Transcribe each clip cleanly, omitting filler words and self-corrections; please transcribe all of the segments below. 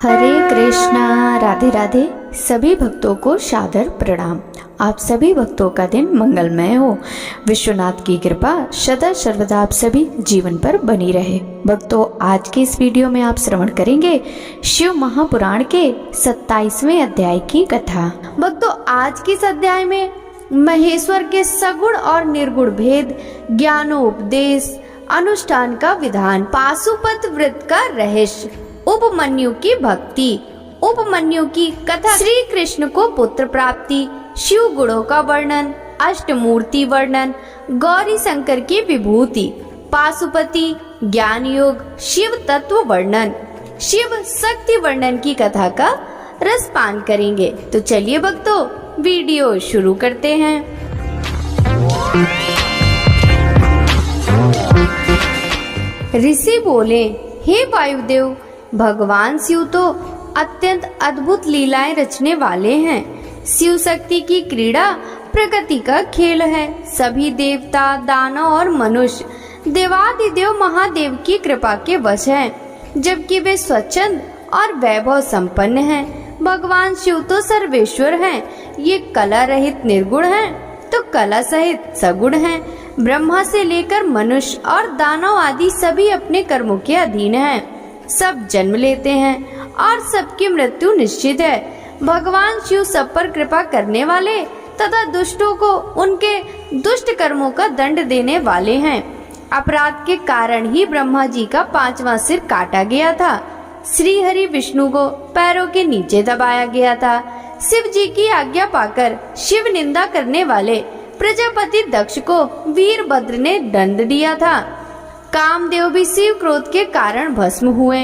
हरे कृष्णा, राधे राधे। सभी भक्तों को सादर प्रणाम। आप सभी भक्तों का दिन मंगलमय हो। विश्वनाथ की कृपा सदा सर्वदा आप सभी जीवन पर बनी रहे। भक्तों, आज के इस वीडियो में आप श्रवण करेंगे शिव महापुराण के 27वें अध्याय की कथा। भक्तों, आज के इस अध्याय में महेश्वर के सगुण और निर्गुण भेद, ज्ञानोपदेश, अनुष्ठान का विधान, पाशुपत व्रत का रहस्य, उपमन्यु की भक्ति, उपमन्यु की कथा, श्री कृष्ण को पुत्र प्राप्ति, शिव गुणों का वर्णन, अष्टमूर्ति वर्णन, गौरी शंकर की विभूति, पाशुपति, ज्ञान योग, शिव तत्व वर्णन, शिव शक्ति वर्णन की कथा का रसपान करेंगे। तो चलिए भक्तों, वीडियो शुरू करते हैं। ऋषि बोले, हे वायुदेव, भगवान शिव तो अत्यंत अद्भुत लीलाएं रचने वाले हैं। शिव शक्ति की क्रीड़ा प्रकृति का खेल है। सभी देवता, दानव और मनुष्य देवादिदेव महादेव की कृपा के वश हैं, जबकि वे स्वच्छंद और वैभव संपन्न हैं। भगवान शिव तो सर्वेश्वर हैं। ये कला रहित निर्गुण हैं, तो कला सहित सगुण हैं। ब्रह्मा से लेकर मनुष्य और दानव आदि सभी अपने कर्मों के अधीन हैं। सब जन्म लेते हैं और सबकी मृत्यु निश्चित है। भगवान शिव सब पर कृपा करने वाले तथा दुष्टों को उनके दुष्ट कर्मों का दंड देने वाले हैं। अपराध के कारण ही ब्रह्मा जी का 5वां सिर काटा गया था। श्री हरि विष्णु को पैरों के नीचे दबाया गया था। शिव जी की आज्ञा पाकर शिव निंदा करने वाले प्रजापति दक्ष को वीरभद्र ने दंड दिया था। कामदेव भी शिव क्रोध के कारण भस्म हुए।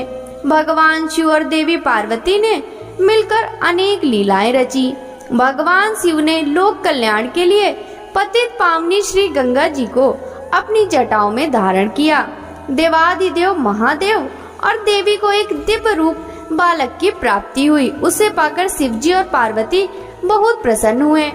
भगवान शिव और देवी पार्वती ने मिलकर अनेक लीलाएं रची। भगवान शिव ने लोक कल्याण के लिए पतित पावनी श्री गंगा जी को अपनी जटाओं में धारण किया। देवादिदेव महादेव और देवी को एक दिव्य रूप बालक की प्राप्ति हुई। उसे पाकर शिवजी और पार्वती बहुत प्रसन्न हुए,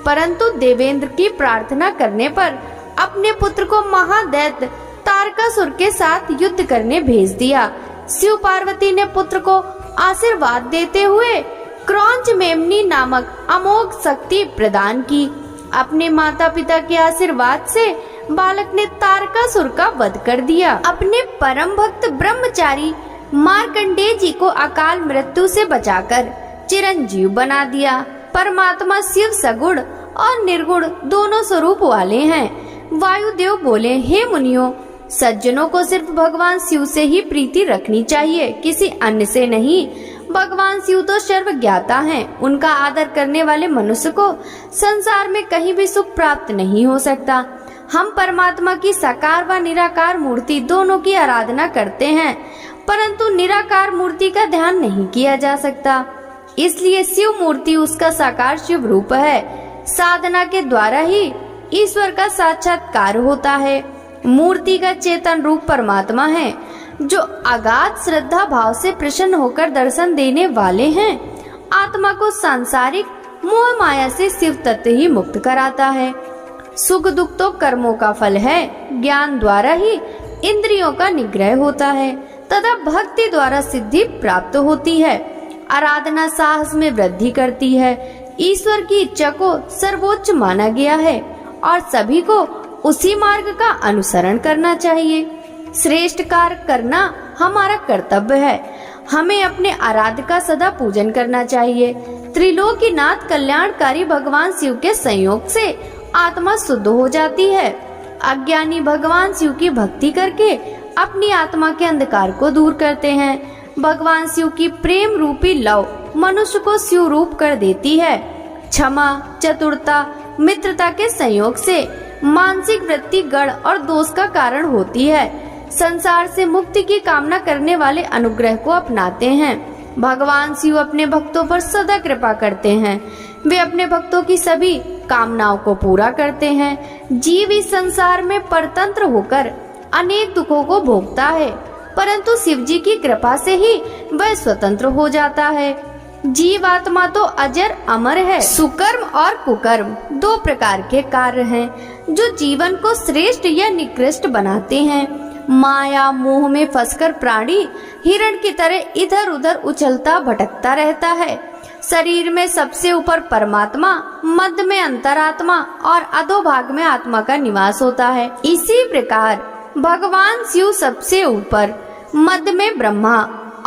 परंतु देवेंद्र की प्रार्थना करने पर अपने पुत्र को महादैत्य तारकासुर के साथ युद्ध करने भेज दिया। शिव पार्वती ने पुत्र को आशीर्वाद देते हुए क्रौंच मेमनी नामक अमोघ शक्ति प्रदान की। अपने माता पिता के आशीर्वाद से बालक ने तारकासुर का वध कर दिया। अपने परम भक्त ब्रह्मचारी मार्कंडेय जी को अकाल मृत्यु से बचाकर चिरंजीव बना दिया। परमात्मा शिव सगुण और निर्गुण दोनों स्वरूप वाले हैं। वायुदेव बोले, हे मुनियों, सज्जनों को सिर्फ भगवान शिव से ही प्रीति रखनी चाहिए, किसी अन्य से नहीं। भगवान शिव तो सर्वज्ञाता हैं। उनका आदर करने वाले मनुष्य को संसार में कहीं भी सुख प्राप्त नहीं हो सकता। हम परमात्मा की साकार व निराकार मूर्ति दोनों की आराधना करते हैं, परंतु निराकार मूर्ति का ध्यान नहीं किया जा सकता। इसलिए शिव मूर्ति उसका साकार शिव रूप है। साधना के द्वारा ही ईश्वर का साक्षात्कार होता है। मूर्ति का चेतन रूप परमात्मा है, जो अगाध श्रद्धा भाव से प्रसन्न होकर दर्शन देने वाले हैं। आत्मा को सांसारिक मोह माया से शिव तत्व ही मुक्त कराता है। सुख दुख तो कर्मों का फल है। ज्ञान द्वारा ही इंद्रियों का निग्रह होता है तथा भक्ति द्वारा सिद्धि प्राप्त होती है। आराधना साहस में वृद्धि करती है। ईश्वर की इच्छा को सर्वोच्च माना गया है और सभी को उसी मार्ग का अनुसरण करना चाहिए। श्रेष्ठ कार्य करना हमारा कर्तव्य है। हमें अपने आराध्य का सदा पूजन करना चाहिए। त्रिलोकीनाथ कल्याणकारी भगवान शिव के संयोग से आत्मा शुद्ध हो जाती है। अज्ञानी भगवान शिव की भक्ति करके अपनी आत्मा के अंधकार को दूर करते हैं। भगवान शिव की प्रेम रूपी लव मनुष्य को शिव रूप कर देती है। क्षमा, चतुरता, मित्रता के संयोग से मानसिक वृत्ति गढ़ और दोष का कारण होती है। संसार से मुक्ति की कामना करने वाले अनुग्रह को अपनाते हैं। भगवान शिव अपने भक्तों पर सदा कृपा करते हैं। वे अपने भक्तों की सभी कामनाओं को पूरा करते हैं। जीव इस संसार में परतंत्र होकर अनेक दुखों को भोगता है, परंतु शिव जी की कृपा से ही वह स्वतंत्र हो जाता है। जीवात्मा तो अजर अमर है। सुकर्म और कुकर्म दो प्रकार के कार्य हैं, जो जीवन को श्रेष्ठ या निकृष्ट बनाते हैं। माया मोह में फंसकर प्राणी हिरण की तरह इधर उधर उछलता भटकता रहता है। शरीर में सबसे ऊपर परमात्मा, मध्य में अंतरात्मा और अधोभाग में आत्मा का निवास होता है। इसी प्रकार भगवान शिव सबसे ऊपर, मध्य में ब्रह्मा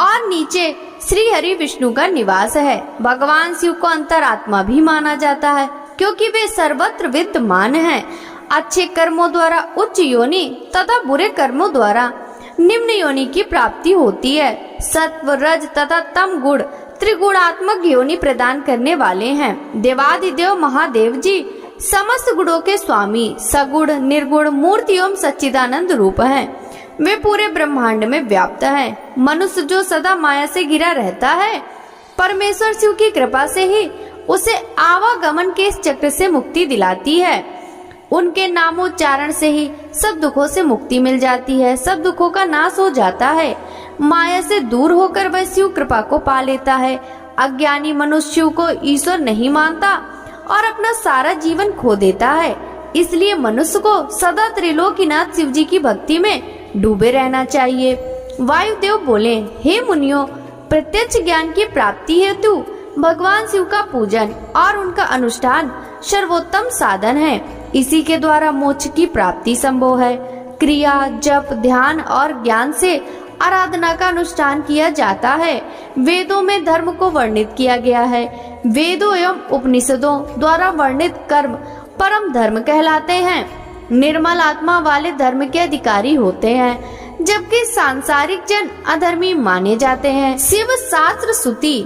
और नीचे श्री हरि विष्णु का निवास है। भगवान शिव को अंतरात्मा भी माना जाता है क्योंकि वे सर्वत्र विद्यमान हैं। अच्छे कर्मों द्वारा उच्च योनि तथा बुरे कर्मों द्वारा निम्न योनि की प्राप्ति होती है। सत्व, रज तथा तम गुण त्रिगुणात्मक योनि प्रदान करने वाले हैं। देवादिदेव महादेव जी समस्त गुणों के स्वामी, सगुण निर्गुण मूर्ति एवं सच्चिदानंद रूप हैं। वे पूरे ब्रह्मांड में व्याप्त हैं। मनुष्य जो सदा माया से घिरा रहता है, परमेश्वर शिव की कृपा से ही उसे आवागमन के इस चक्र से मुक्ति दिलाती है। उनके नामोच्चारण से ही सब दुखों से मुक्ति मिल जाती है, सब दुखों का नाश हो जाता है। माया से दूर होकर वह शिव कृपा को पा लेता है। अज्ञानी मनुष्य शिव को ईश्वर नहीं मानता और अपना सारा जीवन खो देता है। इसलिए मनुष्य को सदा त्रिलोकीनाथ शिव जी की भक्ति में डूबे रहना चाहिए। वायुदेव बोले, हे मुनियों, प्रत्यक्ष ज्ञान की प्राप्ति हेतु भगवान शिव का पूजन और उनका अनुष्ठान सर्वोत्तम साधन है। इसी के द्वारा मोक्ष की प्राप्ति संभव है। क्रिया, जप, ध्यान और ज्ञान से आराधना का अनुष्ठान किया जाता है। वेदों में धर्म को वर्णित किया गया है। वेदों एवं उपनिषदों द्वारा वर्णित कर्म परम धर्म कहलाते हैं। निर्मल आत्मा वाले धर्म के अधिकारी होते हैं, जबकि सांसारिक जन अधर्मी माने जाते हैं। शिव शास्त्र श्रुति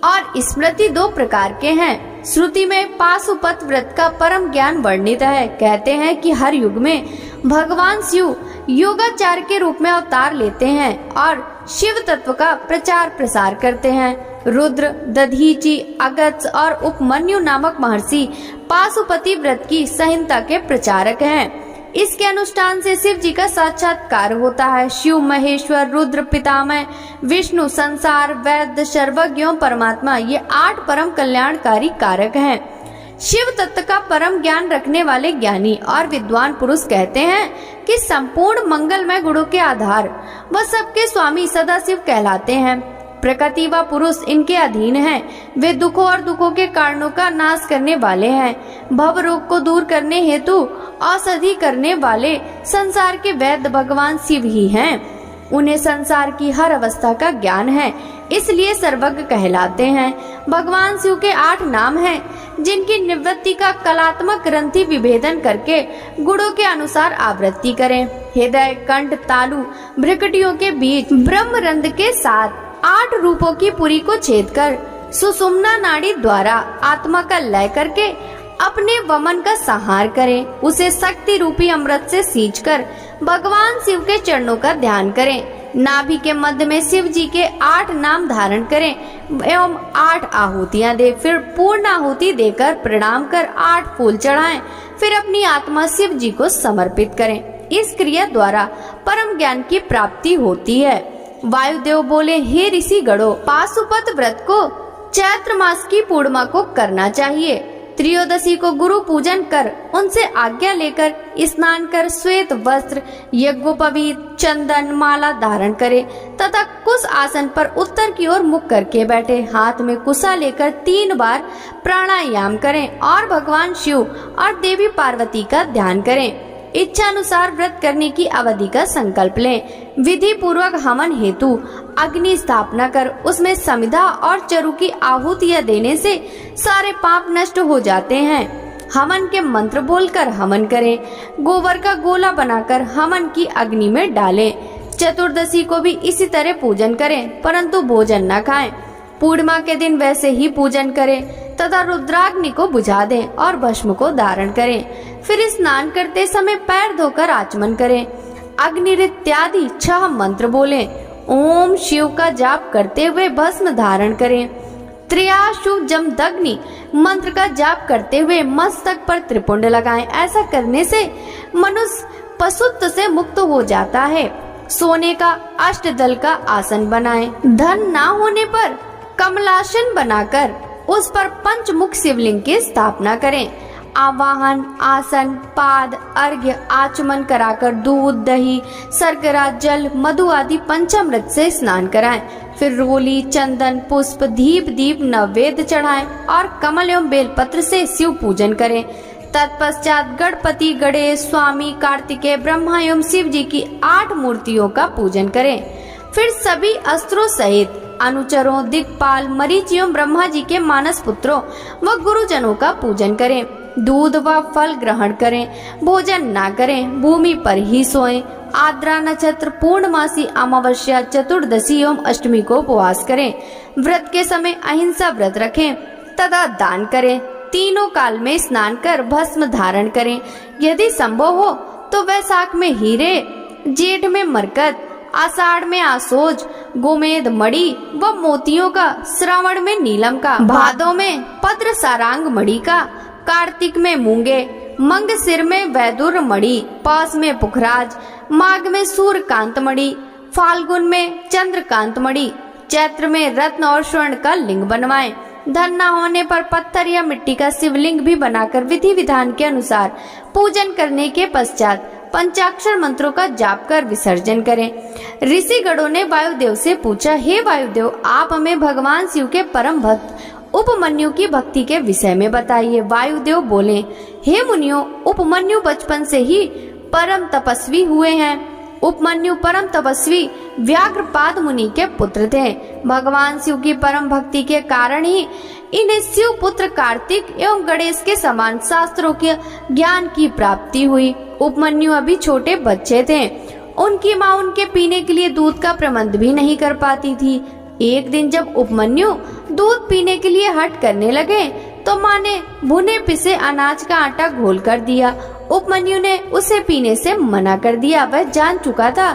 और स्मृति दो प्रकार के हैं। श्रुति में पाशुपत व्रत का परम ज्ञान वर्णित है। कहते हैं कि हर युग में भगवान शिव योगाचार्य के रूप में अवतार लेते हैं और शिव तत्व का प्रचार प्रसार करते हैं। रुद्र, दधीचि, अगस्त्य और उपमन्यु नामक महर्षि पाशुपति व्रत की संहिता के प्रचारक हैं। इसके अनुष्ठान से शिव जी का साक्षात्कार होता है। शिव, महेश्वर, रुद्र, पितामह, विष्णु, संसार, वैद्य, सर्वज्ञ एवं परमात्मा, ये 8 परम कल्याणकारी कारक हैं। शिव तत्व का परम ज्ञान रखने वाले ज्ञानी और विद्वान पुरुष कहते हैं कि संपूर्ण मंगलमय गुणों के आधार व सबके स्वामी सदाशिव कहलाते हैं। प्रकृति व पुरुष इनके अधीन हैं। वे दुखों और दुखों के कारणों का नाश करने वाले हैं। भव रोग को दूर करने हेतु औषधि करने वाले संसार के वैद्य भगवान शिव ही हैं। उन्हें संसार की हर अवस्था का ज्ञान है, इसलिए सर्वज्ञ कहलाते हैं। भगवान शिव के 8 नाम हैं, जिनकी निवृत्ति का कलात्मक ग्रंथि विभेदन करके गुणों के अनुसार आवृत्ति करें। हृदय, कंठ, तालु, भ्रुकुटियों के बीच ब्रह्मरंध्र के साथ 8 रूपों की पुरी को छेद कर सुषुम्ना नाड़ी द्वारा आत्मा का लय करके अपने वमन का संहार करें। उसे शक्ति रूपी अमृत से सींचकर भगवान शिव के चरणों का ध्यान करें। नाभि के मध्य में शिव जी के 8 नाम धारण करें एवं 8 आहुतियां दे। फिर पूर्ण आहुति देकर प्रणाम कर 8 फूल चढ़ाएं। फिर अपनी आत्मा शिव जी को समर्पित करें। इस क्रिया द्वारा परम ज्ञान की प्राप्ति होती है। वायुदेव बोले, हे ऋषि गणों, पाशुपत व्रत को चैत्र मास की पूर्णिमा को करना चाहिए। त्रयोदशी को गुरु पूजन कर उनसे आज्ञा लेकर स्नान कर श्वेत वस्त्र, यज्ञोपवीत, चंदन, माला धारण करे तथा कुश आसन पर उत्तर की ओर मुख करके बैठे। हाथ में कुशा लेकर 3 बार प्राणायाम करें और भगवान शिव और देवी पार्वती का ध्यान करें। इच्छा अनुसार व्रत करने की अवधि का संकल्प लें। विधि पूर्वक हवन हेतु अग्नि स्थापना कर उसमें समिधा और चरु की आहुतियां देने से सारे पाप नष्ट हो जाते हैं। हवन के मंत्र बोलकर हवन करें। गोबर का गोला बनाकर हवन की अग्नि में डालें। चतुर्दशी को भी इसी तरह पूजन करें, परंतु भोजन न खाएं। पूर्णिमा के दिन वैसे ही पूजन करें तथा रुद्राग्नि को बुझा दें और भस्म को धारण करें। फिर स्नान करते समय पैर धोकर आचमन करें। अग्नि इत्यादि 6 मंत्र बोलें। ओम शिव का जाप करते हुए भस्म धारण करें। त्रयाशु जमदग्नि मंत्र का जाप करते हुए मस्तक पर त्रिपुंड लगाएं। ऐसा करने से मनुष्य पशुत्व से मुक्त हो जाता है। सोने का अष्टदल का आसन बनाएं। धन ना होने पर कमलासन बनाकर उस पर पंचमुख शिवलिंग की स्थापना करें। आवाहन, आसन, पाद, अर्घ्य, आचमन कराकर दूध, दही, शर्करा, जल, मधु आदि पंचामृत से स्नान कराएं। फिर रोली, चंदन, पुष्प, दीप नैवेद्य चढ़ाएं और कमल एवं बेलपत्र से शिव पूजन करें। तत्पश्चात गणपति, गणेश, स्वामी, कार्तिकेय, ब्रह्मा एवं शिव जी की 8 मूर्तियों का पूजन करें। फिर सभी अस्त्रों सहित अनुचरों, दिक्पाल, मरीचि एवं ब्रह्मा जी के मानस पुत्रों व गुरुजनों का पूजन करें। दूध व फल ग्रहण करें, भोजन ना करें, भूमि पर ही सोएं। आद्रा नक्षत्र, पूर्णमासी, अमावस्या, चतुर्दशी एवं अष्टमी को उपवास करें। व्रत के समय अहिंसा व्रत रखें तथा दान करें। तीनों काल में स्नान कर भस्म धारण करें। यदि संभव हो तो वैशाख में हीरे, जेठ में मरकत, आषाढ़ में आसोज, गोमेद मणि व मोतियों का, श्रावण में नीलम का, भादों में पद्र सारांग मणि का, कार्तिक में मूंगे, मंगसिर में वैदुर मणि, पौष में पुखराज, माघ में सूर्यकांत मणि, फाल्गुन में चंद्रकांत मणि, चैत्र में रत्न और स्वर्ण का लिंग बनवाएं। धन न होने पर पत्थर या मिट्टी का शिवलिंग भी बनाकर विधि विधान के अनुसार पूजन करने के पश्चात पंचाक्षर मंत्रों का जाप कर विसर्जन करें। ऋषि गणों ने वायुदेव से पूछा, हे वायुदेव, आप हमें भगवान शिव के परम भक्त उपमन्यु की भक्ति के विषय में बताइए। वायुदेव बोले, हे मुनियों, उपमन्यु बचपन से ही परम तपस्वी हुए हैं। उपमन्यु परम तपस्वी व्याघ्रपाद मुनि के पुत्र थे। भगवान शिव की परम भक्ति के कारण ही इन्हें शिव पुत्र कार्तिक एवं गणेश के समान शास्त्रों के ज्ञान की प्राप्ति हुई। उपमन्यु अभी छोटे बच्चे थे। उनकी माँ उनके पीने के लिए दूध का प्रबंध भी नहीं कर पाती थी। एक दिन जब उपमन्यु दूध पीने के लिए हट करने लगे तो माँ ने भुने पिसे अनाज का आटा घोल कर दिया। उपमन्यु ने उसे पीने से मना कर दिया। वह जान चुका था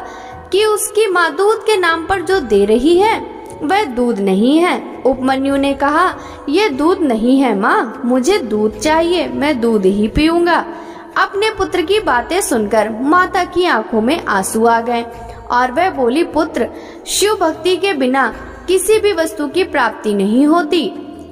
कि उसकी माँ दूध के नाम पर जो दे रही है वह दूध नहीं है। उपमन्यु ने कहा, यह दूध नहीं है माँ, मुझे दूध चाहिए, मैं दूध ही पीऊंगा। अपने पुत्र की बातें सुनकर माता की आंखों में आंसू आ गए और वह बोली, पुत्र, शिव भक्ति के बिना किसी भी वस्तु की प्राप्ति नहीं होती।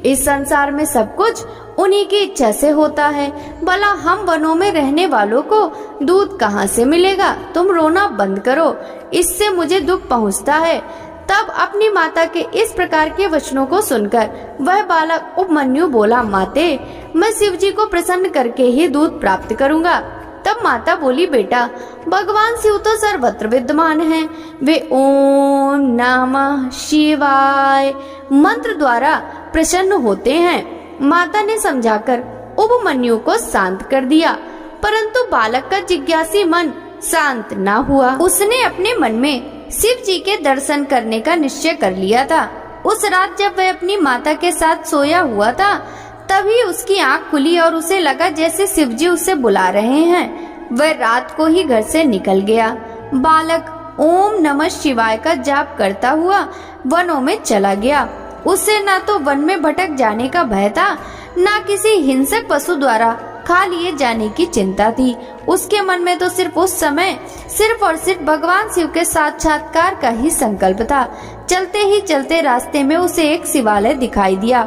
इस संसार में सब कुछ उन्हीं की इच्छा से होता है। भला हम वनों में रहने वालों को दूध कहाँ से मिलेगा? तुम रोना बंद करो, इससे मुझे दुख पहुँचता है। तब अपनी माता के इस प्रकार के वचनों को सुनकर वह बालक उपमन्यु बोला, माते, मैं शिव जी को प्रसन्न करके ही दूध प्राप्त करूंगा। तब माता बोली, बेटा, भगवान शिव तो सर्वत्र विद्यमान हैं। वे ओम नमः शिवाय मंत्र द्वारा प्रसन्न होते हैं। माता ने समझाकर उपमन्यु को शांत कर दिया, परंतु बालक का जिज्ञासी मन शांत न हुआ। उसने अपने मन में शिव जी के दर्शन करने का निश्चय कर लिया था। उस रात जब वह अपनी माता के साथ सोया हुआ था, तभी उसकी आंख खुली और उसे लगा जैसे शिव जी उसे बुला रहे हैं। वह रात को ही घर से निकल गया। बालक ओम नमः शिवाय का जाप करता हुआ वनों में चला गया। उसे न तो वन में भटक जाने का भय था, न किसी हिंसक पशु द्वारा खा लिए जाने की चिंता थी। उसके मन में तो सिर्फ उस समय सिर्फ और सिर्फ भगवान शिव के साक्षात्कार का ही संकल्प था। चलते ही चलते रास्ते में उसे एक शिवालय दिखाई दिया।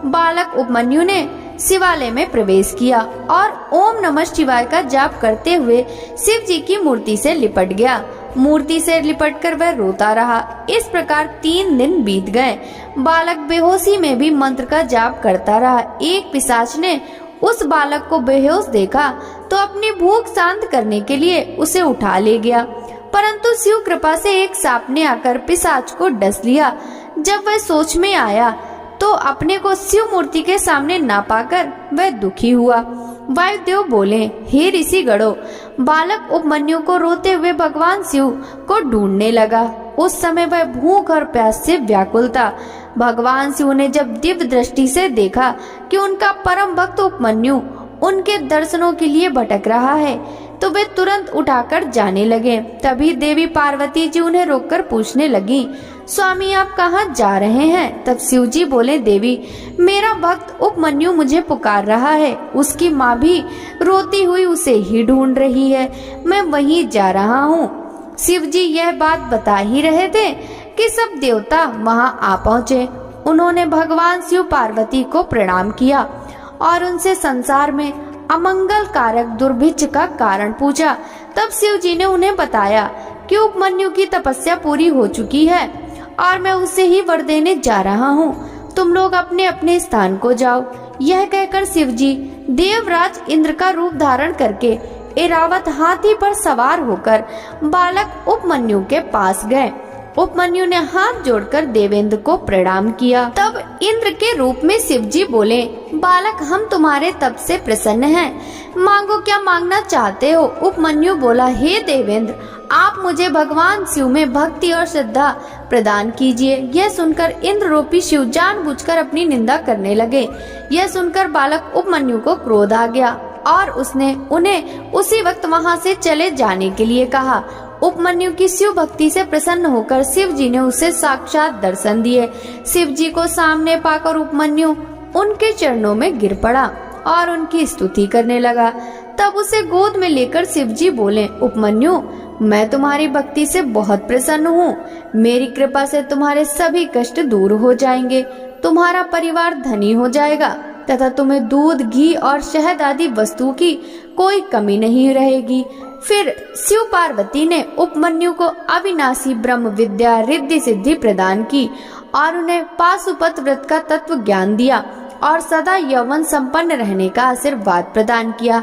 बालक उपमन्यु ने शिवालय में प्रवेश किया और ओम नमः शिवाय का जाप करते हुए शिव जी की मूर्ति से लिपट गया। मूर्ति से लिपटकर वह रोता रहा। इस प्रकार 3 दिन बीत गए। बालक बेहोशी में भी मंत्र का जाप करता रहा। एक पिशाच ने उस बालक को बेहोश देखा तो अपनी भूख शांत करने के लिए उसे उठा ले गया, परंतु शिव कृपा से एक सांप ने आकर पिशाच को डस लिया। जब वह सोच में आया तो अपने को शिव मूर्ति के सामने ना पाकर वह दुखी हुआ। वायुदेव बोले, हे ऋषि गणों, बालक उपमन्यु को रोते हुए भगवान शिव को ढूंढने लगा। उस समय वह भूख और प्यास से व्याकुल था। भगवान शिव ने जब दिव्य दृष्टि से देखा कि उनका परम भक्त उपमन्यु उनके दर्शनों के लिए भटक रहा है, तो वे तुरंत उठाकर जाने लगे। तभी देवी पार्वती जी उन्हें रोककर पूछने लगी, स्वामी आप कहाँ जा रहे हैं? तब शिव जी बोले, देवी, मेरा भक्त उपमन्यु मुझे पुकार रहा है। उसकी माँ भी रोती हुई उसे ही ढूंढ रही है। मैं वहीं जा रहा हूँ। शिव जी यह बात बता ही रहे थे कि सब देवता वहां आ पहुँचे। उन्होंने भगवान शिव पार्वती को प्रणाम किया और उनसे संसार में अमंगल कारक दुर्भिक्ष का कारण पूछा। तब शिव जी ने उन्हें बताया कि उपमन्यु की तपस्या पूरी हो चुकी है और मैं उसे ही वर देने जा रहा हूँ। तुम लोग अपने अपने स्थान को जाओ। यह कहकर शिव जी देवराज इंद्र का रूप धारण करके ऐरावत हाथी पर सवार होकर बालक उपमन्यु के पास गए। उपमन्यु ने हाथ जोड़कर देवेंद्र को प्रणाम किया। तब इंद्र के रूप में शिव जी बोले, बालक हम तुम्हारे तप से प्रसन्न हैं। मांगो, क्या मांगना चाहते हो? उपमन्यु बोला, हे देवेंद्र, आप मुझे भगवान शिव में भक्ति और श्रद्धा प्रदान कीजिए। यह सुनकर इंद्र रूपी शिव जानबूझकर अपनी निंदा करने लगे। यह सुनकर बालक उपमन्यु को क्रोध आ गया और उसने उन्हें उसी वक्त वहां से चले जाने के लिए कहा। उपमन्यु की शिव भक्ति से प्रसन्न होकर शिव जी ने उसे साक्षात दर्शन दिए। शिव जी को सामने पाकर उपमन्यु उनके चरणों में गिर पड़ा और उनकी स्तुति करने लगा। तब उसे गोद में लेकर शिव जी बोले, उपमन्यु, मैं तुम्हारी भक्ति से बहुत प्रसन्न हूँ। मेरी कृपा से तुम्हारे सभी कष्ट दूर हो जाएंगे, तुम्हारा परिवार धनी हो जाएगा तथा तुम्हें दूध, घी और शहद आदि वस्तु की कोई कमी नहीं रहेगी। फिर शिव पार्वती ने उपमन्यु को अविनाशी ब्रह्म विद्या, रिद्धि सिद्धि प्रदान की और उन्हें पाशुपत व्रत का तत्व ज्ञान दिया और सदा यौवन संपन्न रहने का आशीर्वाद प्रदान किया।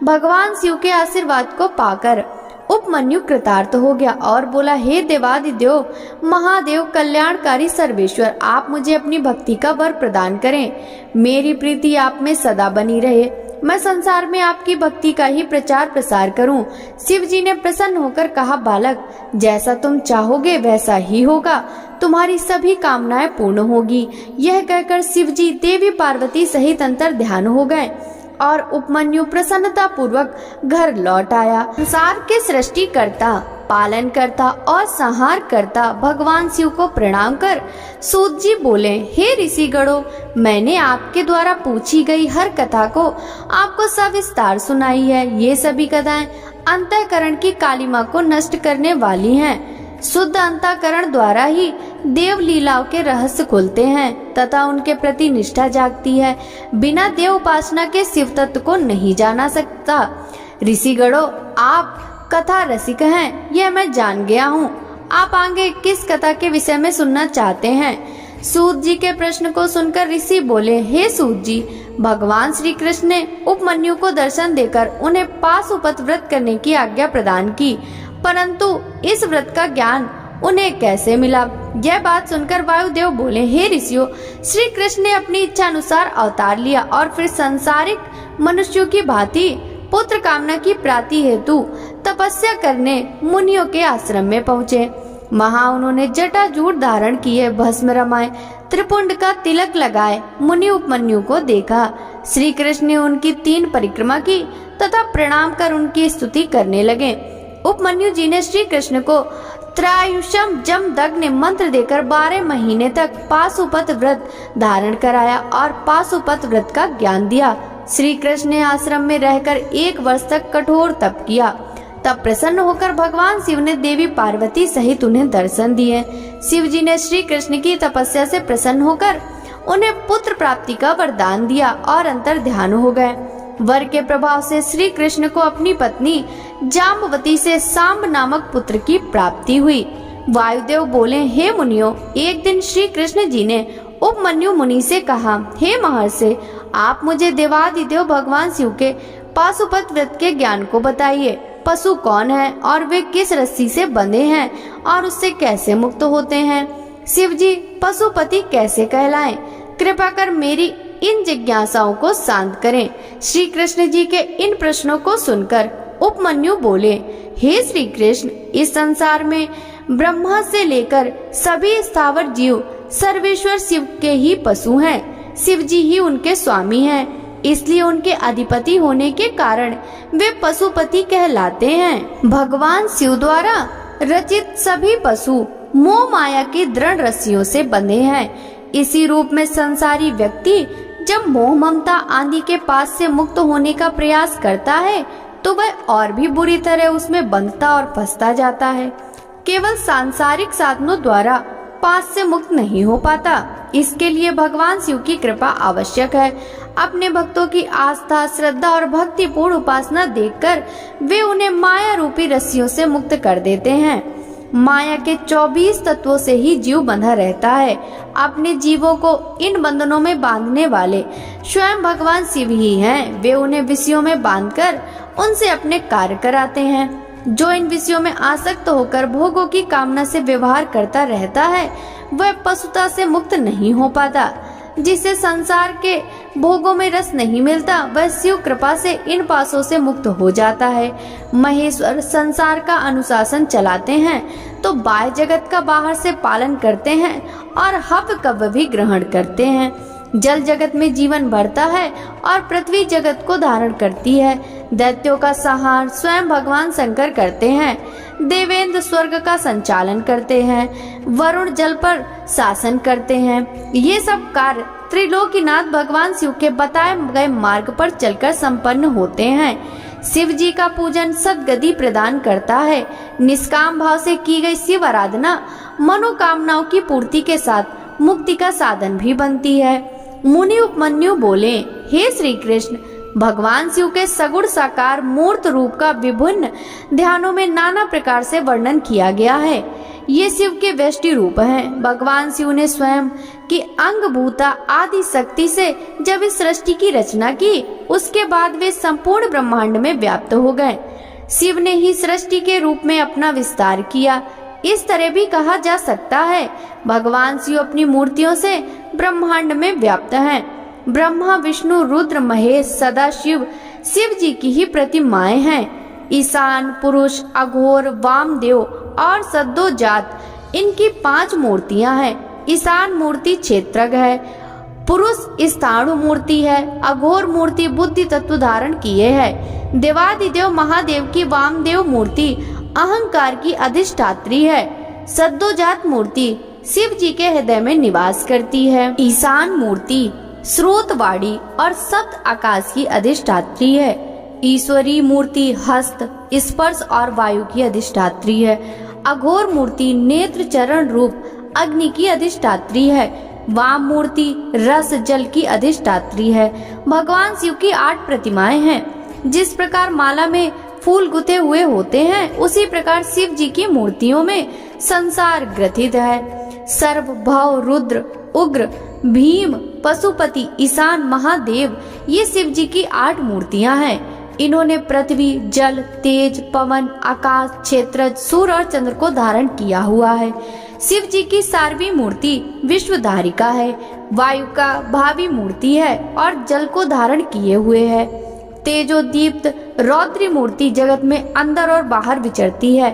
भगवान शिव के आशीर्वाद को पाकर उपमन्यु कृतार्थ हो गया और बोला, हे देवादिदेव, महादेव, कल्याणकारी सर्वेश्वर, आप मुझे अपनी भक्ति का वर प्रदान करें। मेरी प्रीति आप में सदा बनी रहे। मैं संसार में आपकी भक्ति का ही प्रचार प्रसार करूं। शिव जी ने प्रसन्न होकर कहा, बालक, जैसा तुम चाहोगे वैसा ही होगा। तुम्हारी सभी कामनाएं पूर्ण होगी। यह कहकर शिव जी देवी पार्वती सहित अंतर ध्यान हो गए और उपमन्यु प्रसन्नता पूर्वक घर लौट आया। संसार के सृष्टि करता, पालन करता और संहार करता भगवान शिव को प्रणाम कर सूत जी बोले, हे ऋषिगणों, मैंने आपके द्वारा पूछी गई हर कथा को आपको सविस्तार सुनाई है। ये सभी कथाएं अंतःकरण की कालिमा को नष्ट करने वाली हैं। शुद्ध अंतःकरण द्वारा ही देव लीलाओं के रहस्य खुलते हैं तथा उनके प्रति निष्ठा जागती है। बिना देव उपासना के शिव तत्व को नहीं जाना सकता। ऋषिगणों, आप कथा रसिक हैं, यह मैं जान गया हूँ। आप आगे किस कथा के विषय में सुनना चाहते हैं? सूत जी के प्रश्न को सुनकर ऋषि बोले, हे सूत जी, भगवान श्री कृष्ण ने उपमन्यु को दर्शन देकर उन्हें पाशुपत व्रत करने की आज्ञा प्रदान की, परंतु इस व्रत का ज्ञान उन्हें कैसे मिला? यह बात सुनकर वायुदेव बोले, हे ऋषियों, श्री कृष्ण ने अपनी इच्छा अनुसार अवतार लिया और फिर सांसारिक मनुष्यों की भांति पुत्र कामना की प्राप्ति हेतु तपस्या करने मुनियों के आश्रम में पहुँचे। वहाँ उन्होंने जटाजूट धारण किए, भस्म रमाए, त्रिपुंड का तिलक लगाए मुनि उपमन्यु को देखा। श्री कृष्ण ने उनकी 3 परिक्रमा की तथा प्रणाम कर उनकी स्तुति करने लगे। उपमन्यु जी ने श्री कृष्ण को त्रायुषम जमदग्नि मंत्र देकर 12 महीने तक पाशुपत व्रत धारण कराया और पाशुपत व्रत का ज्ञान दिया। श्री कृष्ण ने आश्रम में रहकर 1 वर्ष तक कठोर तप किया। तब प्रसन्न होकर भगवान शिव ने देवी पार्वती सहित उन्हें दर्शन दिए। शिव जी ने श्री कृष्ण की तपस्या से प्रसन्न होकर उन्हें पुत्र प्राप्ति का वरदान दिया और अंतर ध्यान हो गए। वर के प्रभाव से श्री कृष्ण को अपनी पत्नी जाम्बवती से सांब नामक पुत्र की प्राप्ति हुई। वायुदेव बोले, हे मुनियों, एक दिन श्री कृष्ण जी ने उपमन्यु मुनि से कहा, हे महर्षि, आप मुझे देवादिदेव भगवान शिव के पाशुपत व्रत के ज्ञान को बताइए। पशु कौन है और वे किस रस्सी से बंधे हैं और उससे कैसे मुक्त होते हैं? शिव जी पशुपति कैसे कहलाएं? कृपा कर मेरी इन जिज्ञासाओं को शांत करें। श्री कृष्ण जी के इन प्रश्नों को सुनकर उपमन्यु बोले, हे श्री कृष्ण, इस संसार में ब्रह्मा से लेकर सभी स्थावर जीव सर्वेश्वर शिव के ही पशु हैं। शिव जी ही उनके स्वामी हैं, इसलिए उनके अधिपति होने के कारण वे पशुपति कहलाते हैं। भगवान शिव द्वारा रचित सभी पशु मोह माया की दृढ़ रस्सियों से बंधे हैं। इसी रूप में संसारी व्यक्ति जब मोह ममता आदि के पास से मुक्त होने का प्रयास करता है तो वह और भी बुरी तरह उसमें बंधता और फंसता जाता है। केवल सांसारिक साधनों द्वारा पास से मुक्त नहीं हो पाता। इसके लिए भगवान शिव की कृपा आवश्यक है। अपने भक्तों की आस्था, श्रद्धा और भक्ति पूर्ण उपासना देखकर वे उन्हें माया रूपी रस्सियों से मुक्त कर देते हैं। माया के 24 तत्वों से ही जीव बंधा रहता है। अपने जीवों को इन बंधनों में बांधने वाले स्वयं भगवान शिव ही हैं। वे उन्हें विषयों में बांधकर उनसे अपने कार्य कराते हैं। जो इन विषयों में आसक्त होकर भोगों की कामना से व्यवहार करता रहता है, वह पशुता से मुक्त नहीं हो पाता। जिसे संसार के भोगों में रस नहीं मिलता, वह शिव कृपा से इन पासों से मुक्त हो जाता है। महेश्वर संसार का अनुशासन चलाते हैं तो बाह्य जगत का बाहर से पालन करते हैं और हव कव भी ग्रहण करते हैं। जल जगत में जीवन बढ़ता है और पृथ्वी जगत को धारण करती है। दैत्यों का संहार स्वयं भगवान शंकर करते हैं। देवेंद्र स्वर्ग का संचालन करते हैं। वरुण जल पर शासन करते हैं। ये सब कार्य त्रिलोकीनाथ भगवान शिव के बताए गए मार्ग पर चलकर संपन्न होते हैं। शिव जी का पूजन सद्गति प्रदान करता है। निष्काम भाव से की गई शिव आराधना मनोकामनाओं की पूर्ति के साथ मुक्ति का साधन भी बनती है। मुनि उपमन्यु बोले, हे श्री कृष्ण, भगवान शिव के सगुण साकार मूर्त रूप का विभिन्न ध्यानों में नाना प्रकार से वर्णन किया गया है। ये शिव के व्यष्टि रूप हैं। भगवान शिव ने स्वयं की अंगभूता आदि शक्ति से जब इस सृष्टि की रचना की, उसके बाद वे संपूर्ण ब्रह्मांड में व्याप्त हो गए। शिव ने ही सृष्टि के रूप में अपना विस्तार किया। इस तरह भी कहा जा सकता है, भगवान शिव अपनी मूर्तियों से ब्रह्मांड में व्याप्त हैं। ब्रह्मा, विष्णु, रुद्र, महेश, सदाशिव शिव जी की ही प्रतिमाएं हैं। ईशान, पुरुष, अघोर, वामदेव और सद्दोजात इनकी 5 मूर्तियां हैं। ईशान मूर्ति क्षेत्रज्ञ है, पुरुष स्थाणु मूर्ति है, अघोर मूर्ति बुद्धि तत्व धारण किए है, देवादिदेव महादेव की वामदेव मूर्ति अहंकार की अधिष्ठात्री है, सद्दोजात मूर्ति शिव जी के हृदय में निवास करती है, ईशान मूर्ति स्रोतवाड़ी और सप्त आकाश की अधिष्ठात्री है, ईश्वरी मूर्ति हस्त, स्पर्श और वायु की अधिष्ठात्री है, अघोर मूर्ति नेत्र चरण रूप अग्नि की अधिष्ठात्री है, वाम मूर्ति रस जल की अधिष्ठात्री है। भगवान शिव की 8 प्रतिमाएं हैं। जिस प्रकार माला में फूल गुथे हुए होते हैं, उसी प्रकार शिव जी की मूर्तियों में संसार ग्रथित है। सर्व, भव, रुद्र, उग्र, भीम, पशुपति, ईशान, महादेव ये शिव जी की 8 मूर्तियां हैं। इन्होंने पृथ्वी, जल, तेज, पवन, आकाश, क्षेत्रज, सूर्य और चंद्र को धारण किया हुआ है। शिव जी की 7वीं मूर्ति विश्वधारिका है, वायु का भावी मूर्ति है और जल को धारण किए हुए है। तेजोदीप्त रौद्री मूर्ति जगत में अंदर और बाहर विचरती है।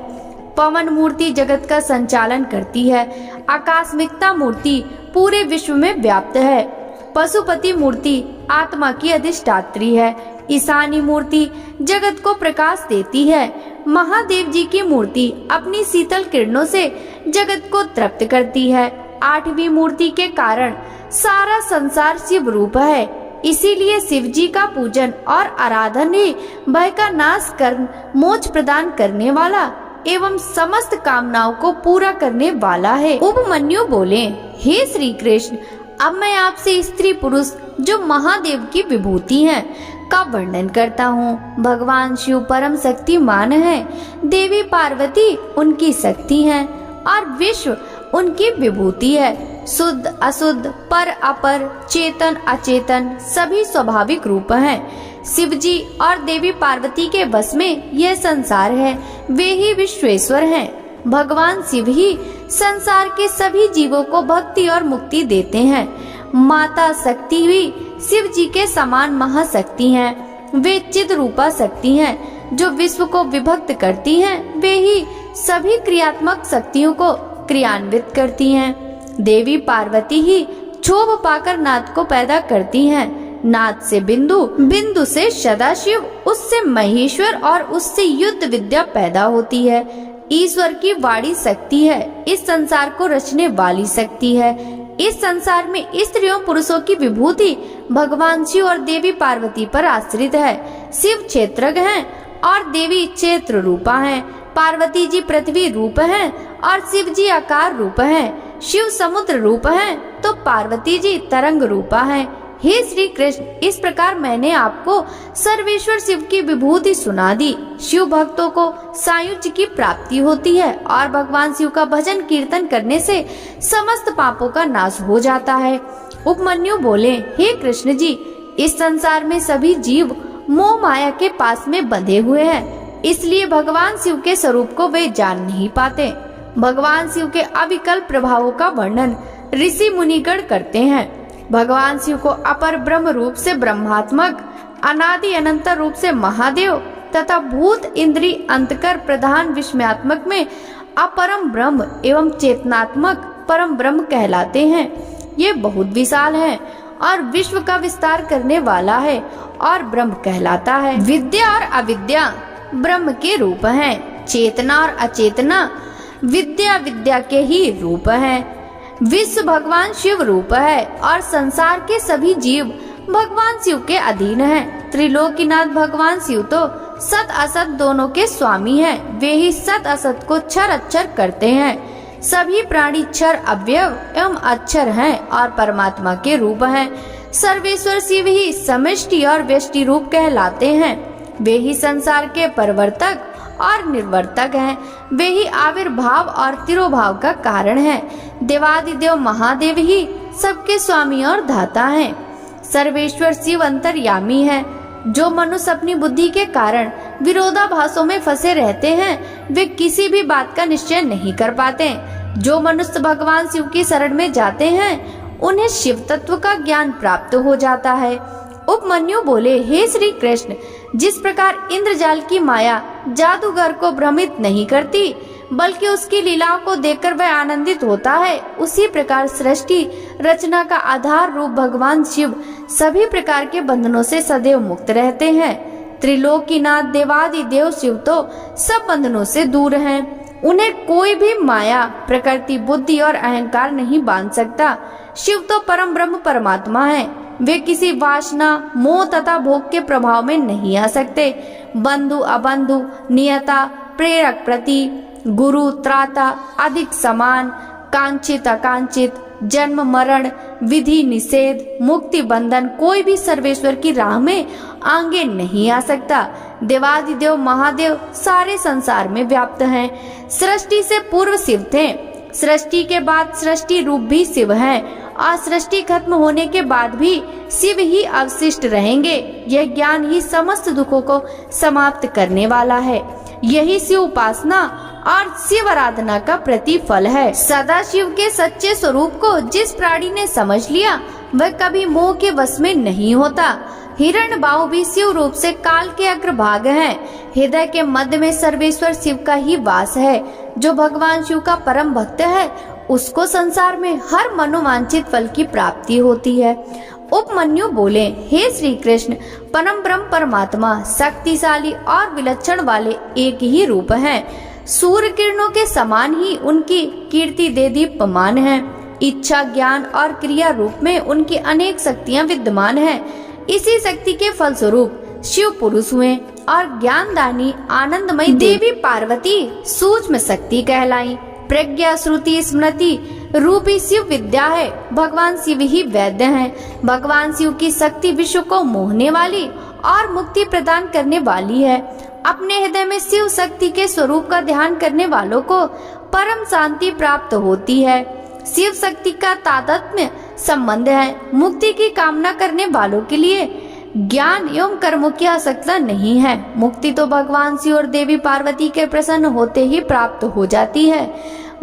पवन मूर्ति जगत का संचालन करती है। आकाशमिकता मूर्ति पूरे विश्व में व्याप्त है। पशुपति मूर्ति आत्मा की अधिष्ठात्री है। ईशानी मूर्ति जगत को प्रकाश देती है। महादेव जी की मूर्ति अपनी शीतल किरणों से जगत को तृप्त करती है। 8वीं मूर्ति के कारण सारा संसार शिव रूप है। इसीलिए शिव जी का पूजन और आराधन ही भय का नाश कर मोक्ष प्रदान करने वाला एवं समस्त कामनाओं को पूरा करने वाला है। उपमन्यु बोले, हे श्री कृष्ण, अब मैं आपसे स्त्री पुरुष जो महादेव की विभूति हैं का वर्णन करता हूँ। भगवान शिव परम शक्तिमान है। देवी पार्वती उनकी शक्ति है और विश्व उनकी विभूति है। शुद्ध अशुद्ध, पर अपर, चेतन अचेतन सभी स्वाभाविक रूप हैं। शिव जी और देवी पार्वती के वश में यह संसार है। वे ही विश्वेश्वर हैं। भगवान शिव ही संसार के सभी जीवों को भक्ति और मुक्ति देते हैं। माता शक्ति भी शिव जी के समान महाशक्ति हैं। वे चिद रूपा शक्ति हैं जो विश्व को विभक्त करती हैं। वे ही सभी क्रियात्मक शक्तियों को क्रियान्वित करती हैं। देवी पार्वती ही क्षोभ पाकर नाद को पैदा करती हैं। नाद से बिंदु, बिंदु से सदाशिव, उससे महेश्वर और उससे युद्ध विद्या पैदा होती है। ईश्वर की वाणी शक्ति है। इस संसार को रचने वाली शक्ति है। इस संसार में स्त्रियों पुरुषों की विभूति भगवान शिव और देवी पार्वती पर आश्रित है। शिव क्षेत्रज्ञ हैं और देवी क्षेत्र रूपा हैं। पार्वती जी पृथ्वी रूप हैं और शिव जी आकार रूप हैं। शिव समुद्र रूप हैं, तो पार्वती जी तरंग रूपा हैं। हे श्री कृष्ण, इस प्रकार मैंने आपको सर्वेश्वर शिव की विभूति सुना दी। शिव भक्तों को सायुज्य की प्राप्ति होती है और भगवान शिव का भजन कीर्तन करने से समस्त पापों का नाश हो जाता है। उपमन्यु बोले, हे कृष्ण जी, इस संसार में सभी जीव मोह माया के पास में बंधे हुए हैं, इसलिए भगवान शिव के स्वरूप को वे जान नहीं पाते। भगवान शिव के अविकल प्रभावों का वर्णन ऋषि मुनिगण करते हैं। भगवान शिव को अपर ब्रह्म रूप से ब्रह्मात्मक, अनादि अनंत रूप से महादेव तथा भूत इंद्री अंतकर प्रधान विस्मयात्मक में अपरम ब्रह्म एवं चेतनात्मक परम ब्रह्म कहलाते हैं। ये बहुत विशाल है और विश्व का विस्तार करने वाला है और ब्रह्म कहलाता है। विद्या और अविद्या ब्रह्म के रूप हैं। चेतना और अचेतना विद्या विद्या के ही रूप हैं। विश्व भगवान शिव रूप है और संसार के सभी जीव भगवान शिव के अधीन हैं। त्रिलोकीनाथ भगवान शिव तो सत असत दोनों के स्वामी हैं। वे ही सत असत को क्षर अक्षर करते हैं। सभी प्राणी क्षर अव्यव एवं अक्षर हैं और परमात्मा के रूप हैं। सर्वेश्वर शिव ही समष्टि और व्यष्टि रूप कहलाते हैं। वे ही संसार के परिवर्तक और निर्वर्तक हैं। वे ही आविर्भाव और तिरोभाव का कारण हैं। देवादिदेव महादेव ही सबके स्वामी और धाता हैं। सर्वेश्वर शिव अंतर्यामी है। जो मनुष्य अपनी बुद्धि के कारण विरोधाभासों में फंसे रहते हैं, वे किसी भी बात का निश्चय नहीं कर पाते। जो मनुष्य भगवान शिव की शरण में जाते हैं, उन्हें शिव तत्व का ज्ञान प्राप्त हो जाता है। उपमन्यु बोले, हे श्री कृष्ण, जिस प्रकार इंद्रजाल की माया जादूगर को भ्रमित नहीं करती, बल्कि उसकी लीलाओं को देखकर वह आनंदित होता है, उसी प्रकार सृष्टि रचना का आधार रूप भगवान शिव सभी प्रकार के बंधनों से सदैव मुक्त रहते हैं। त्रिलोकीनाथ देवादि देव शिव तो सब बंधनों से दूर हैं। उन्हें कोई भी माया, प्रकृति, बुद्धि और अहंकार नहीं बांध सकता। शिव तो परम ब्रह्म परमात्मा है। वे किसी वासना, मोह तथा भोग के प्रभाव में नहीं आ सकते। बंधु अबंधु, नियता, प्रेरक, प्रति, गुरु, त्राता, अधिक, समान, कांक्षित, अकांक्षित, जन्म मरण, विधि निषेध, मुक्ति बंधन, कोई भी सर्वेश्वर की राह में आगे नहीं आ सकता। देवादिदेव महादेव सारे संसार में व्याप्त हैं। सृष्टि से पूर्व शिव थे। सृष्टि के बाद सृष्टि रूप भी शिव है और सृष्टि खत्म होने के बाद भी शिव ही अवशिष्ट रहेंगे। यह ज्ञान ही समस्त दुखों को समाप्त करने वाला है। यही शिव उपासना और शिव आराधना का प्रतिफल है। सदा शिव के सच्चे स्वरूप को जिस प्राणी ने समझ लिया, वह कभी मोह के वश में नहीं होता। हिरण्यबाहु भी शिव रूप से काल के अग्रभाग हैं। हृदय के मध्य में सर्वेश्वर शिव का ही वास है। जो भगवान शिव का परम भक्त है, उसको संसार में हर मनोवांछित फल की प्राप्ति होती है। उपमन्यु बोले, हे श्री कृष्ण, परम ब्रह्म परमात्मा शक्तिशाली और विलक्षण वाले एक ही रूप हैं। सूर्य किरणों के समान ही उनकी कीर्ति देदीप्यमान है। इच्छा, ज्ञान और क्रिया रूप में उनकी अनेक शक्तियां विद्यमान हैं। इसी शक्ति के फलस्वरूप शिव पुरुष हुए और ज्ञानदानी आनंदमयी देवी पार्वती सूक्ष्म शक्ति कहलाई। प्रज्ञा, श्रुति, स्मृति रूपी शिव विद्या है। भगवान शिव ही वैद्य हैं। भगवान शिव की शक्ति विश्व को मोहने वाली और मुक्ति प्रदान करने वाली है। अपने हृदय में शिव शक्ति के स्वरूप का ध्यान करने वालों को परम शांति प्राप्त होती है। शिव शक्ति का तादात्म्य संबंध है। मुक्ति की कामना करने वालों के लिए ज्ञान एवं कर्मों की आवश्यकता नहीं है। मुक्ति तो भगवान शिव और देवी पार्वती के प्रसन्न होते ही प्राप्त हो जाती है।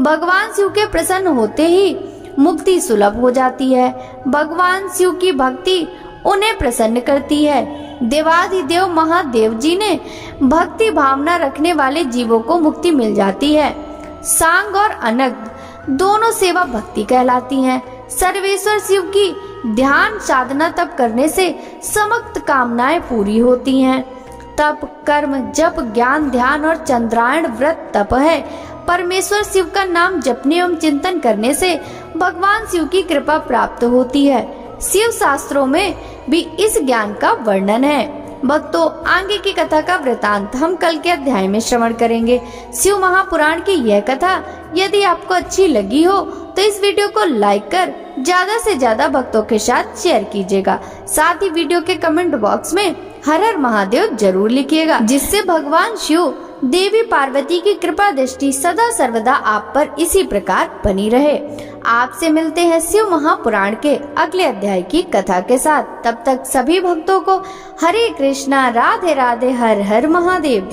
भगवान शिव के प्रसन्न होते ही मुक्ति सुलभ हो जाती है। भगवान शिव की भक्ति उन्हें प्रसन्न करती है। देवादिदेव महादेव जी ने भक्ति भावना रखने वाले जीवों को मुक्ति मिल जाती है। सांग और अनग दोनों सेवा भक्ति कहलाती हैं। सर्वेश्वर शिव की ध्यान साधना तप करने से समस्त कामनाएं पूरी होती हैं। तप, कर्म, जप, ज्ञान, ध्यान और चंद्रायण व्रत तप है। परमेश्वर शिव का नाम जपने एवं चिंतन करने से भगवान शिव की कृपा प्राप्त होती है। शिव शास्त्रों में भी इस ज्ञान का वर्णन है। भक्तों, आगे की कथा का वृतांत हम कल के अध्याय में श्रवण करेंगे। शिव महापुराण की यह कथा यदि आपको अच्छी लगी हो तो इस वीडियो को लाइक कर ज्यादा से ज्यादा भक्तों के साथ शेयर कीजिएगा। साथ ही वीडियो के कमेंट बॉक्स में हर हर महादेव जरूर लिखिएगा, जिससे भगवान शिव देवी पार्वती की कृपा दृष्टि सदा सर्वदा आप पर इसी प्रकार बनी रहे। आपसे मिलते हैं शिव महापुराण के अगले अध्याय की कथा के साथ। तब तक सभी भक्तों को हरे कृष्णा, राधे राधे, हर हर महादेव।